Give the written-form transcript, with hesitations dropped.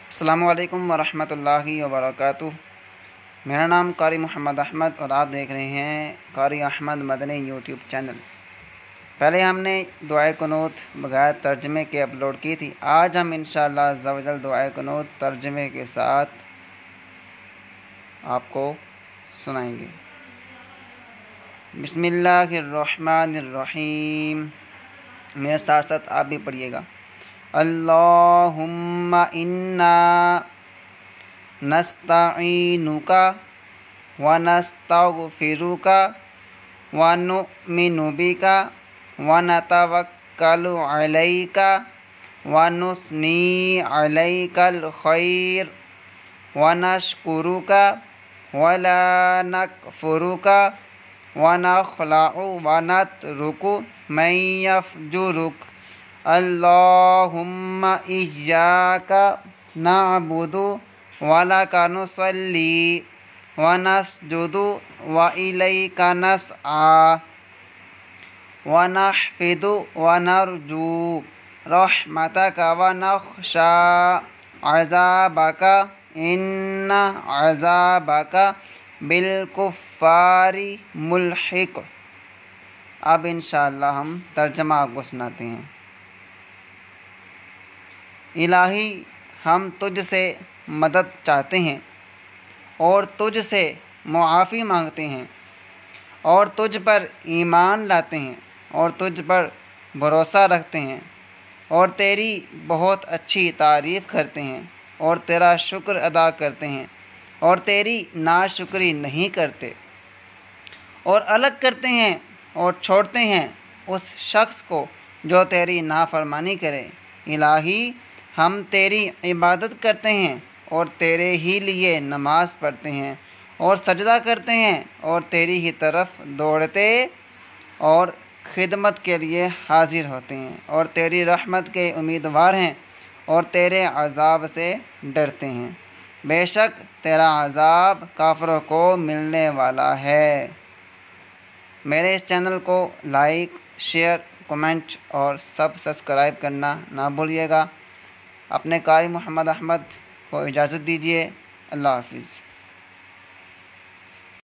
अस्सलामुअलैकुम वरहमतुल्लाहि वबरकातुह। मेरा नाम कारी मोहम्मद अहमद और आप देख रहे हैं कारी अहमद मदनी यूट्यूब चैनल। पहले हमने दुआए कुनूत बगैर तर्जमे के अपलोड की थी। आज हम इंशाअल्लाह अज़्ज़ा वजल दुआए कुनूत तर्जमे के साथ आपको सुनाएंगे। बिस्मिल्लाहिर्रहमानिर्रहीम। मेरे साथ साथ आप भी पढ़िएगा। अल्लाहुम्मा इन्ना नस्तईनुका व नस्तगफिरुका व नुमिनु बिका व नतवक्कलु अलैका व नुस्नी अलैकल खैर व नशकुरुका व ला नकफुरुका व नखलउ व नतरुकु मन यफजुरुक। अल्लाहुम्मा इय्याका नअबुदु व लका नुसल्ली व नस्जुदु व इलैका नस्आ व नहफिदु व नरजू रहमतका व नख्शा अज़ाबका इन्ना अज़ाबका बिलकुफ़्फ़ारि मुल्हिक। अब इंशाअल्लाह हम तर्जमा आपको सुनाते हैं। इलाही, हम तुझसे मदद चाहते हैं और तुझसे मुआफ़ी मांगते हैं और तुझ पर ईमान लाते हैं और तुझ पर भरोसा रखते हैं और तेरी बहुत अच्छी तारीफ़ करते हैं और तेरा शुक्र अदा करते हैं और तेरी नाशुक्री नहीं करते और अलग करते हैं और छोड़ते हैं उस शख्स को जो तेरी नाफरमानी करे। इलाही, हम तेरी इबादत करते हैं और तेरे ही लिए नमाज़ पढ़ते हैं और सजदा करते हैं और तेरी ही तरफ दौड़ते और खिदमत के लिए हाजिर होते हैं और तेरी रहमत के उम्मीदवार हैं और तेरे अज़ाब से डरते हैं। बेशक तेरा अज़ाब काफ़िरों को मिलने वाला है। मेरे इस चैनल को लाइक, शेयर, कमेंट और सब्सक्राइब करना ना भूलिएगा। अपने कारी मोहम्मद अहमद को इजाज़त दीजिए। अल्लाह हाफ़िज़।